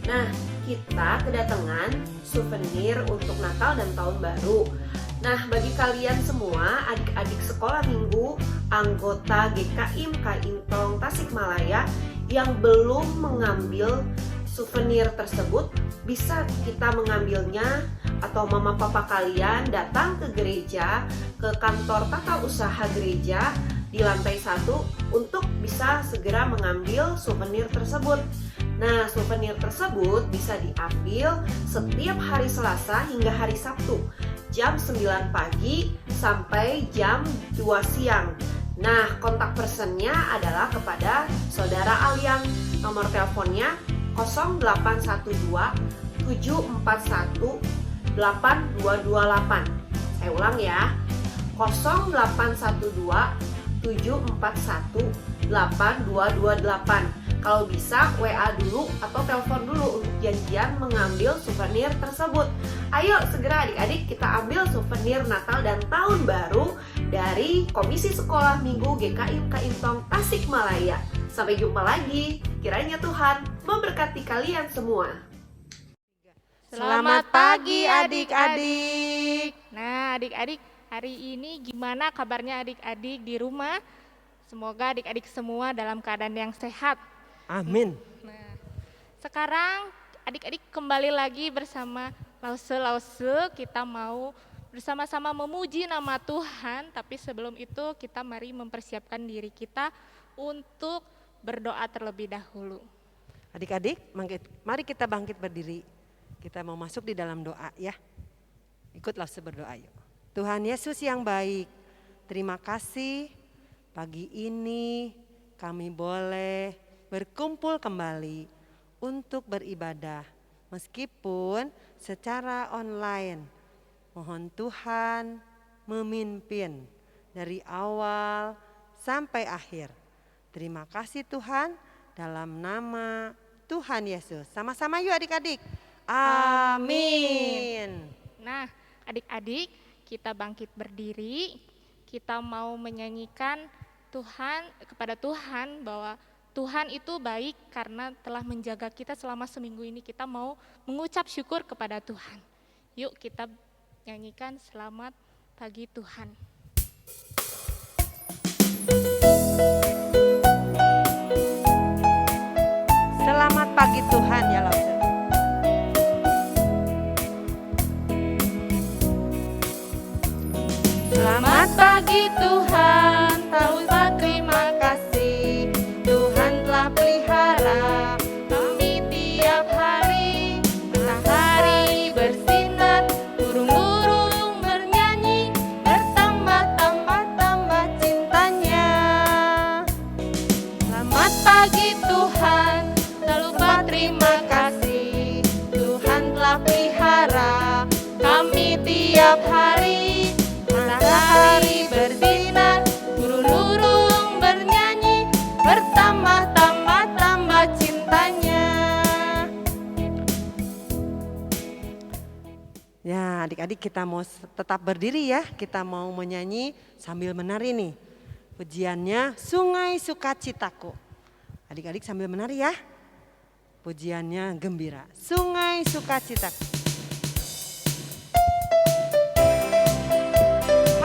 Nah, kita kedatangan souvenir untuk Natal dan Tahun Baru. Nah, bagi kalian semua, adik-adik sekolah minggu, anggota GKIM Kaintong Tasikmalaya yang belum mengambil souvenir tersebut, bisa kita mengambilnya atau mama papa kalian datang ke gereja, ke kantor tata usaha gereja di lantai 1 untuk bisa segera mengambil souvenir tersebut. Nah, souvenir tersebut bisa diambil setiap hari Selasa hingga hari Sabtu, jam 9 pagi sampai jam 2 siang. Nah, kontak personnya adalah kepada Saudara Aliang. Nomor teleponnya 0812 741 8228. Saya ulang ya. 0812 741 8228. Kalau bisa WA dulu atau telepon dulu untuk janjian mengambil souvenir tersebut. Ayo segera adik-adik kita ambil souvenir Natal dan Tahun Baru dari Komisi Sekolah Minggu GKIM Kaintong Tasikmalaya. Sampai jumpa lagi. Kiranya Tuhan memberkati kalian semua. Selamat pagi adik-adik. Nah adik-adik, hari ini gimana kabarnya adik-adik di rumah? Semoga adik-adik semua dalam keadaan yang sehat. Amin. Nah, sekarang adik-adik kembali lagi bersama Lause-Lause. Kita mau bersama-sama memuji nama Tuhan. Tapi sebelum itu kita mari mempersiapkan diri kita untuk berdoa terlebih dahulu. Adik-adik, mari kita bangkit berdiri. Kita mau masuk di dalam doa ya. Ikutlah berdoa yuk. Tuhan Yesus yang baik, terima kasih pagi ini kami boleh berkumpul kembali untuk beribadah meskipun secara online. Mohon Tuhan memimpin dari awal sampai akhir. Terima kasih Tuhan, dalam nama Tuhan Yesus. Sama-sama yuk adik-adik. Amin. Nah adik-adik, kita bangkit berdiri. Kita mau menyanyikan kepada Tuhan bahwa Tuhan itu baik karena telah menjaga kita selama seminggu ini. Kita mau mengucap syukur kepada Tuhan. Yuk kita nyanyikan Selamat Pagi Tuhan. Selamat pagi Tuhan ya Lause. Selamat pagi Tuhan, tak lupa terima kasih. Tuhan telah pelihara kami tiap hari. Matahari bersinar, burung-burung bernyanyi, bertambah-tambah cintanya. Selamat pagi Tuhan, tak lupa terima kasih. Tuhan telah pelihara kami tiap hari. Matahari bersinar, burung-burung bernyanyi, bertambah-tambah cintanya. Ya adik-adik kita mau tetap berdiri ya. Kita mau menyanyi sambil menari nih. Pujiannya Sungai Sukacitaku. Adik-adik sambil menari ya. Pujiannya gembira. Sungai Sukacitaku.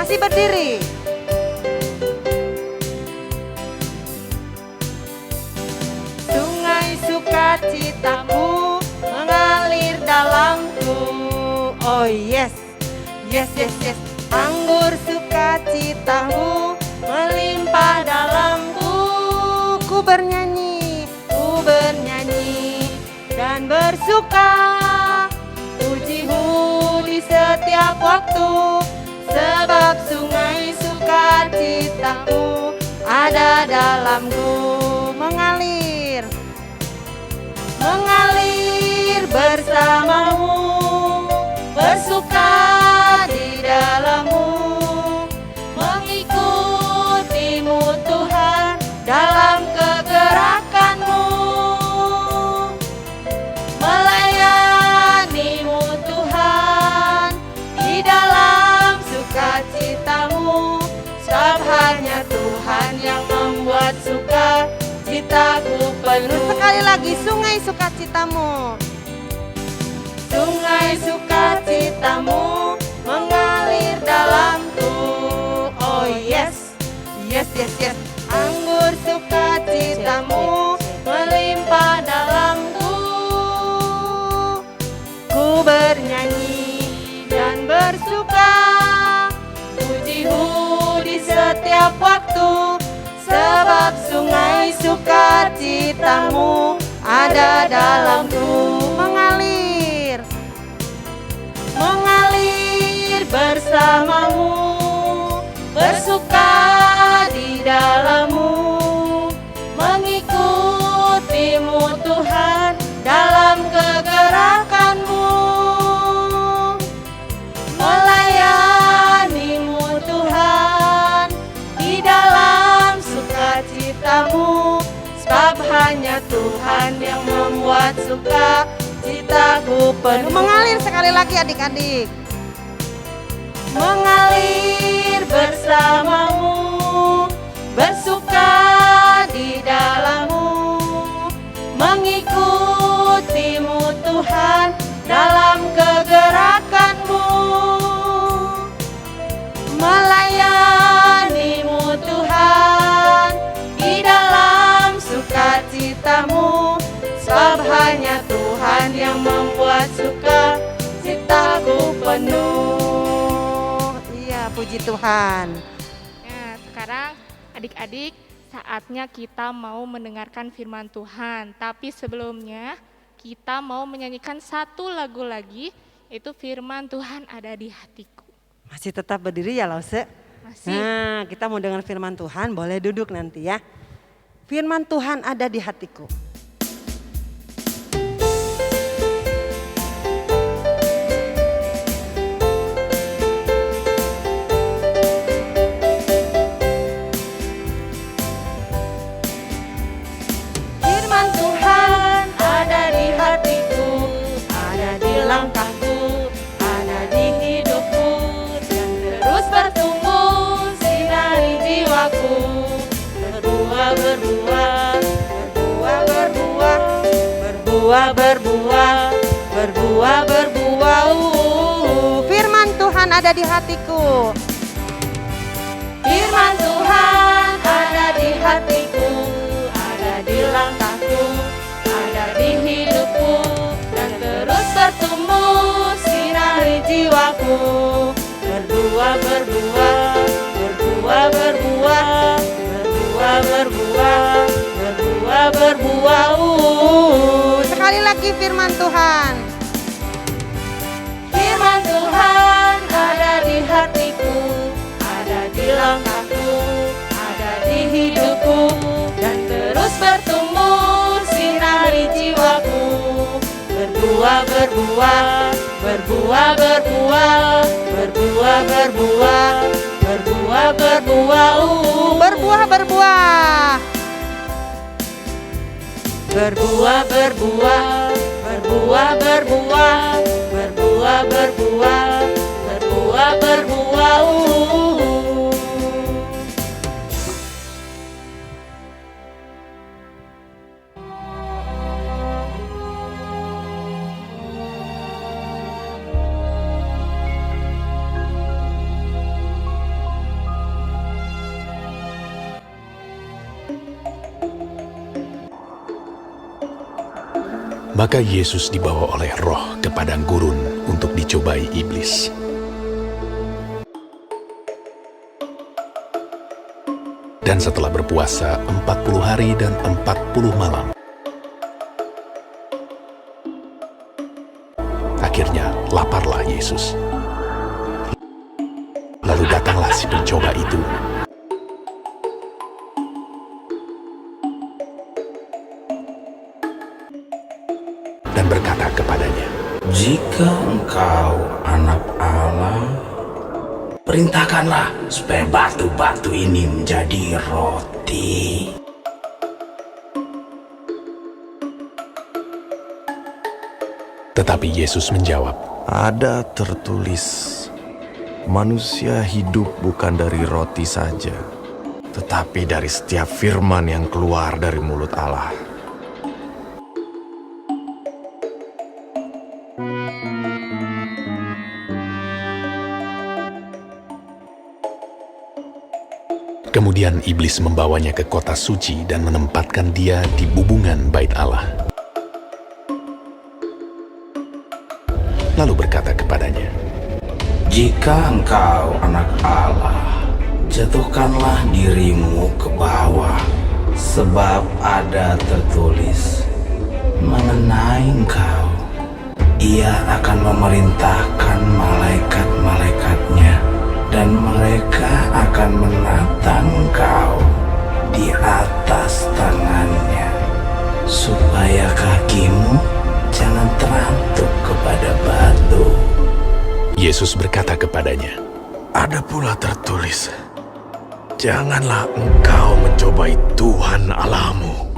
Masih berdiri. Sungai sukacitaku mengalir dalamku. Oh yes. Yes yes yes. Anggur sukacitamu melimpah dalamku. Ku bernyanyi Dan bersuka, pujimu di setiap waktu. Sebab sungai sukacitamu ada dalamku. mengalir. Mengalir bersamamu, bersuka di dalammu, mengikutimu Tuhan dalam kegerakanmu, melayanimu Tuhan di dalam sukacitamu. Sebab hanya Tuhan yang membuat sukacitaku penuh. Sekali lagi sungai sukacitamu. sungai sukacitamu mengalir dalamku. Oh yes, yes, yes, yes. Anggur sukacitamu melimpah dalamku. Ku bernyanyi dan bersuka, pujimu di setiap waktu, sebab sungai sukacitamu ada dalamku. Mengalir, mengalir bersamamu, bersuka di dalammu, mengikutimu Tuhan dalam kegerakanmu, melayanimu Tuhan di dalam sukacitamu, sebab hanya Tuhan yang membuat sukacitaku penuh. Mengalir sekali lagi adik-adik. Mengalir bersamamu, bersuka di dalammu, mengikutimu Tuhan dalam kegerakanmu, melayanimu Tuhan di dalam sukacitamu, sebab hanya Tuhan yang membuat sukacitaku penuh. Iya, puji Tuhan. Nah, sekarang adik-adik saatnya kita mau mendengarkan firman Tuhan. Tapi sebelumnya kita mau menyanyikan satu lagu lagi, yaitu firman Tuhan ada di hatiku. Masih tetap berdiri ya Lause? Masih. Nah, kita mau dengar firman Tuhan, boleh duduk nanti ya. Firman Tuhan ada di hatiku. Firman Tuhan ada di hatiku, ada di langkahku, ada di hidupku, dan terus bertumbuh sinari jiwaku. Berbuah, berbuah, berbuah, berbuah, berbuah, berbuah, berbuah, berbuah. Firman Tuhan ada di hatiku. Firman Tuhan ada di hatiku, ada di langkahku, ada di hidupku, dan terus bertumbuh sinari jiwaku. Berbuah, berbuah, berbuah, berbuah, berbuah, berbuah, berbuah, berbuah. Sekali lagi firman Tuhan. Firman Tuhan ada di hatiku, ada di langkahku, ada di hidupku, dan terus bertumbuh sinari jiwaku. Berbuah, berbuah, berbuah, berbuah, berbuah, berbuah, berbuah, berbuah, berbuah, berbuah, berbuah, berbuah, berbuah, berbuah, berbuah, berbuah, berbuah, berbuah. Maka Yesus dibawa oleh Roh ke padang gurun untuk dicobai iblis. Dan setelah berpuasa 40 hari dan 40 malam, akhirnya laparlah Yesus. Lalu datanglah si pencoba itu dan berkata kepadanya, "Jika engkau anak Allah, perintahkanlah supaya batu-batu ini menjadi roti." Tetapi Yesus menjawab, Ada tertulis, manusia hidup bukan dari roti saja, tetapi dari setiap firman yang keluar dari mulut Allah. Kemudian iblis membawanya ke kota suci dan menempatkan dia di bubungan bait Allah. Lalu berkata kepadanya, Jika engkau anak Allah, jatuhkanlah dirimu ke bawah, sebab ada tertulis mengenai engkau, Ia akan memerintahkan malaikat-malaikatnya, dan mereka akan menatang engkau di atas tangannya, supaya kakimu jangan terantuk kepada batu. Yesus berkata kepadanya, Ada pula tertulis, janganlah engkau mencobai Tuhan Allahmu.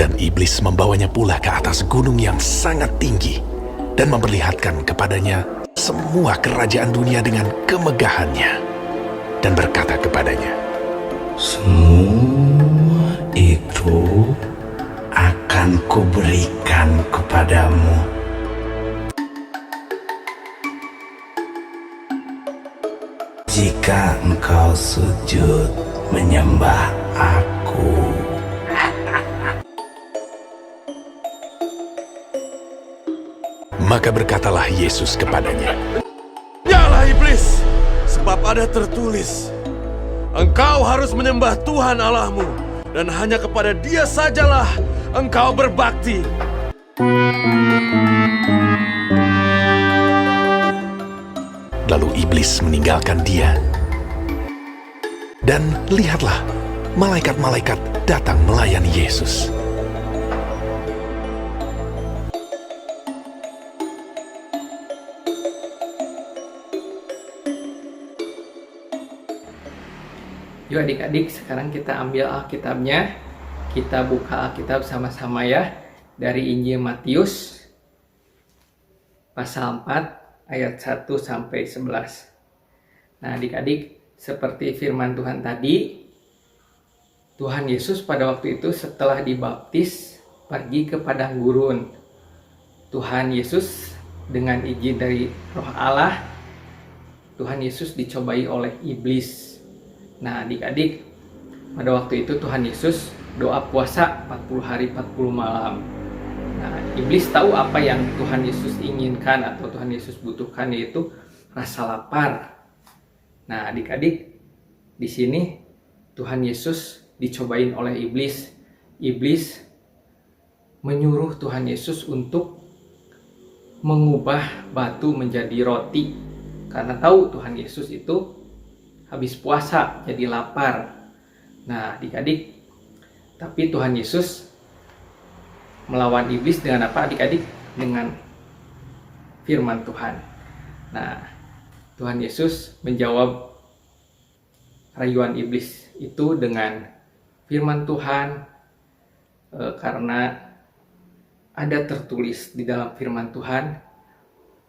dan iblis membawanya pula ke atas gunung yang sangat tinggi dan memperlihatkan kepadanya semua kerajaan dunia dengan kemegahannya, dan berkata kepadanya, Semua itu akan kuberikan kepadamu jika engkau sujud menyembah aku. Maka berkatalah Yesus kepadanya, Yalah iblis, sebab ada tertulis, engkau harus menyembah Tuhan Allahmu, dan hanya kepada Dia sajalah engkau berbakti. Lalu iblis meninggalkan dia. Dan lihatlah, malaikat-malaikat datang melayani Yesus. Yuk adik-adik, sekarang kita ambil Alkitabnya. Kita buka Alkitab sama-sama ya. Dari Injil Matius, pasal 4, ayat 1 sampai 11. Nah adik-adik, seperti firman Tuhan tadi, Tuhan Yesus pada waktu itu setelah dibaptis, pergi ke padang gurun. Tuhan Yesus dengan izin dari Roh Allah, Tuhan Yesus dicobai oleh iblis. Nah adik-adik, pada waktu itu Tuhan Yesus doa puasa 40 hari 40 malam. Nah iblis tahu apa yang Tuhan Yesus inginkan atau Tuhan Yesus butuhkan, yaitu rasa lapar. Nah adik-adik, di sini Tuhan Yesus dicobain oleh iblis. Iblis menyuruh Tuhan Yesus untuk mengubah batu menjadi roti, karena tahu Tuhan Yesus itu habis puasa, jadi lapar. Nah adik-adik, tapi Tuhan Yesus melawan iblis dengan apa adik-adik? Dengan firman Tuhan. Nah Tuhan Yesus menjawab rayuan iblis itu dengan firman Tuhan, karena ada tertulis di dalam firman Tuhan,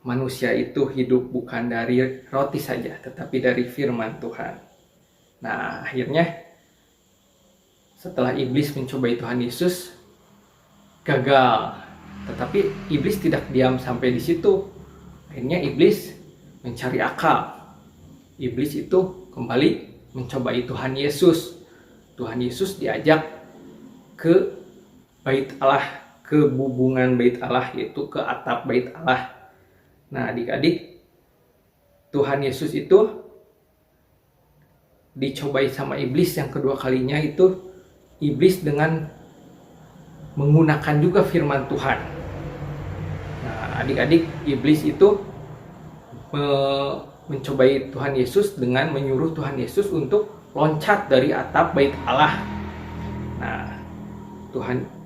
manusia itu hidup bukan dari roti saja, tetapi dari firman Tuhan. Nah, akhirnya setelah iblis mencobai Tuhan Yesus, gagal. Tetapi iblis tidak diam sampai di situ. Akhirnya iblis mencari akal. Iblis itu kembali mencobai Tuhan Yesus. Tuhan Yesus diajak ke bait Allah, ke bubungan bait Allah, yaitu ke atap bait Allah. Nah adik-adik, Tuhan Yesus itu dicobai sama iblis yang kedua kalinya. Itu iblis dengan menggunakan juga firman Tuhan. Nah adik-adik, iblis itu mencobai Tuhan Yesus dengan menyuruh Tuhan Yesus untuk loncat dari atap bait Allah. Nah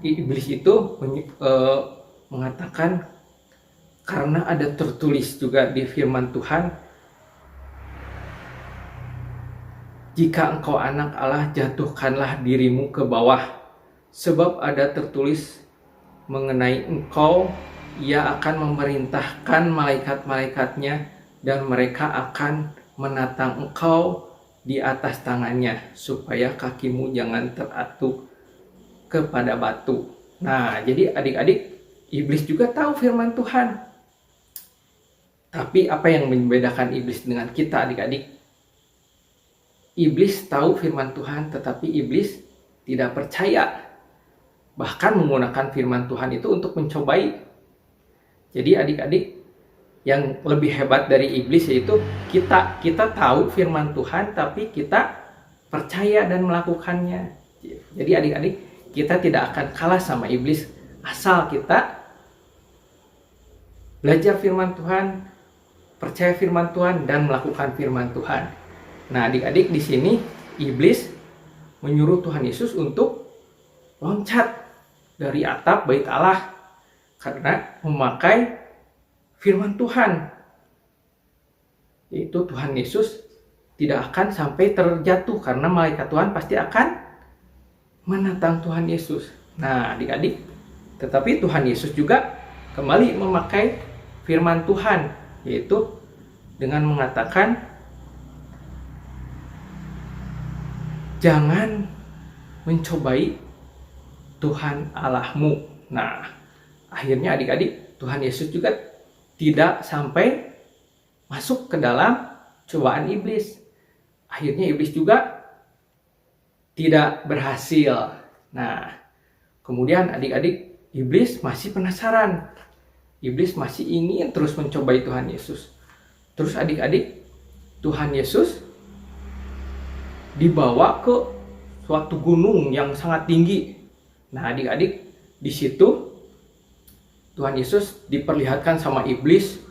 iblis itu mengatakan, karena ada tertulis juga di firman Tuhan, jika engkau anak Allah, jatuhkanlah dirimu ke bawah, sebab ada tertulis mengenai engkau, Ia akan memerintahkan malaikat-malaikatnya, dan mereka akan menatang engkau di atas tangannya, supaya kakimu jangan teratuk kepada batu. Nah jadi adik-adik, iblis juga tahu firman Tuhan. Tapi apa yang membedakan iblis dengan kita adik-adik? Iblis tahu firman Tuhan tetapi iblis tidak percaya. Bahkan menggunakan firman Tuhan itu untuk mencobai. Jadi adik-adik, yang lebih hebat dari iblis yaitu kita tahu firman Tuhan tapi kita percaya dan melakukannya. Jadi adik-adik, kita tidak akan kalah sama iblis asal kita belajar firman Tuhan, percaya firman Tuhan, dan melakukan firman Tuhan. Nah adik-adik, di sini iblis menyuruh Tuhan Yesus untuk loncat dari atap bait Allah karena memakai firman Tuhan. Yaitu Tuhan Yesus tidak akan sampai terjatuh karena malaikat Tuhan pasti akan menantang Tuhan Yesus. Nah adik-adik, tetapi Tuhan Yesus juga kembali memakai firman Tuhan, yaitu dengan mengatakan, jangan mencobai Tuhan Allahmu. Nah, akhirnya adik-adik, Tuhan Yesus juga tidak sampai masuk ke dalam cobaan iblis. Akhirnya iblis juga tidak berhasil. Nah, kemudian adik-adik, iblis masih penasaran. Iblis masih ingin terus mencobai Tuhan Yesus. Terus adik-adik, Tuhan Yesus dibawa ke suatu gunung yang sangat tinggi. Nah adik-adik, di situ Tuhan Yesus diperlihatkan sama iblis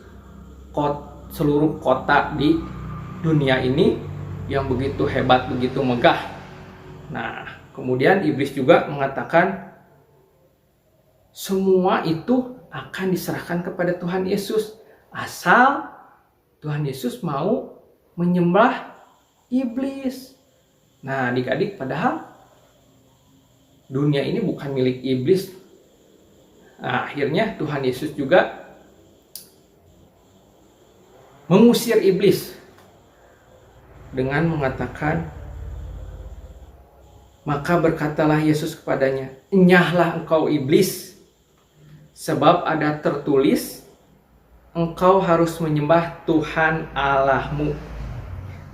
seluruh kota di dunia ini yang begitu hebat, begitu megah. Nah kemudian iblis juga mengatakan semua itu akan diserahkan kepada Tuhan Yesus asal Tuhan Yesus mau menyembah iblis. Nah adik-adik, padahal dunia ini bukan milik iblis. Nah, akhirnya Tuhan Yesus juga mengusir iblis dengan mengatakan, maka berkatalah Yesus kepadanya, enyahlah engkau iblis, sebab ada tertulis, engkau harus menyembah Tuhan Allahmu,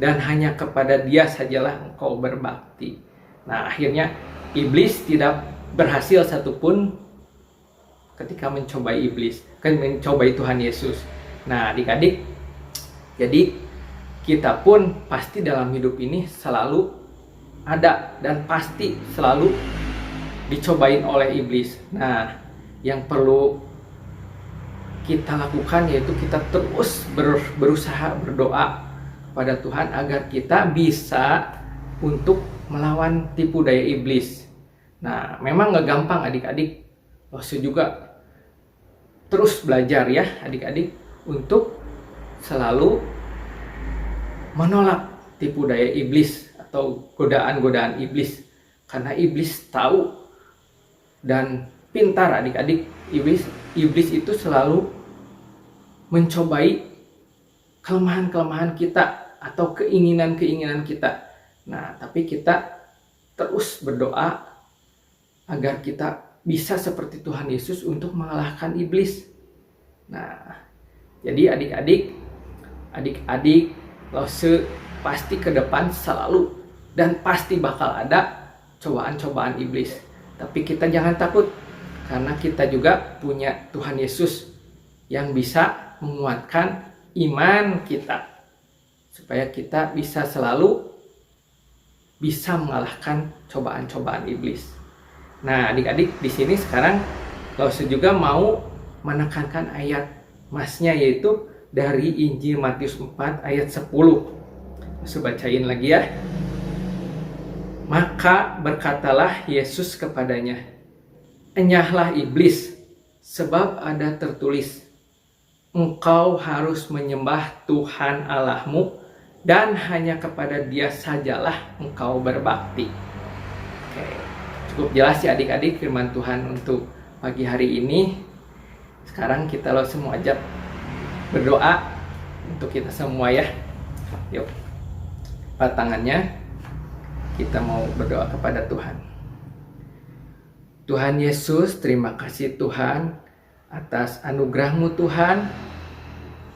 dan hanya kepada Dia sajalah engkau berbakti. Nah akhirnya iblis tidak berhasil satupun ketika mencobai Tuhan Yesus. Nah adik-adik, jadi kita pun pasti dalam hidup ini selalu ada dan pasti selalu dicobain oleh iblis. Nah yang perlu kita lakukan yaitu kita terus berusaha berdoa kepada Tuhan agar kita bisa untuk melawan tipu daya iblis. Nah memang gak gampang adik-adik. Saya juga terus belajar ya adik-adik untuk selalu menolak tipu daya iblis atau godaan-godaan iblis. Karena iblis tahu dan pintar adik-adik. Iblis itu selalu mencobai kelemahan-kelemahan kita atau keinginan-keinginan kita. Nah, tapi kita terus berdoa agar kita bisa seperti Tuhan Yesus untuk mengalahkan iblis. Nah, jadi adik-adik Lose pasti ke depan selalu dan pasti bakal ada cobaan-cobaan iblis. Tapi kita jangan takut karena kita juga punya Tuhan Yesus yang bisa menguatkan iman kita supaya kita bisa selalu bisa mengalahkan cobaan-cobaan iblis. Nah, adik-adik di sini sekarang Lause juga mau menekankan ayat masnya yaitu dari Injil Matius 4 ayat 10. Lause bacain lagi ya. Maka berkatalah Yesus kepadanya, enyahlah iblis, sebab ada tertulis, engkau harus menyembah Tuhan Allahmu, dan hanya kepada Dia sajalah engkau berbakti. Oke, cukup jelas ya adik-adik firman Tuhan untuk pagi hari ini. Sekarang kita lo semua ajak berdoa untuk kita semua ya. Yuk, lipat tangannya. Kita mau berdoa kepada Tuhan. Tuhan Yesus, terima kasih Tuhan atas anugerah-Mu Tuhan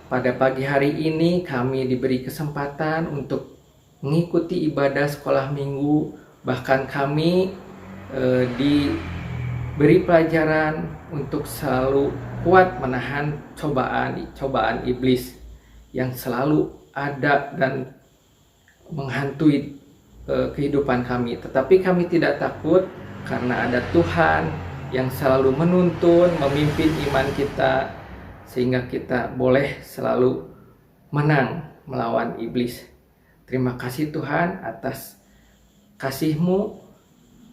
pada pagi hari ini kami diberi kesempatan untuk mengikuti ibadah sekolah minggu. Bahkan kami diberi pelajaran untuk selalu kuat menahan cobaan iblis yang selalu ada dan menghantui kehidupan kami. Tetapi kami tidak takut karena ada Tuhan yang selalu menuntun, memimpin iman kita, sehingga kita boleh selalu menang melawan iblis. Terima kasih Tuhan atas kasih-Mu.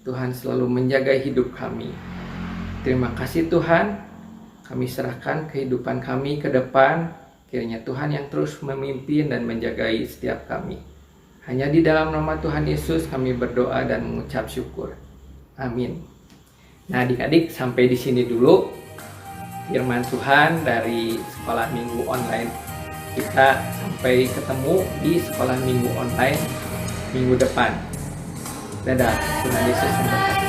Tuhan selalu menjaga hidup kami. Terima kasih Tuhan, kami serahkan kehidupan kami ke depan. Kiranya Tuhan yang terus memimpin dan menjagai setiap kami. Hanya di dalam nama Tuhan Yesus kami berdoa dan mengucap syukur. Amin. Nah, adik-adik, sampai di sini dulu firman Tuhan dari sekolah minggu online kita. Sampai ketemu di sekolah minggu online minggu depan. Dadah, Tuhan Yesus memberkati.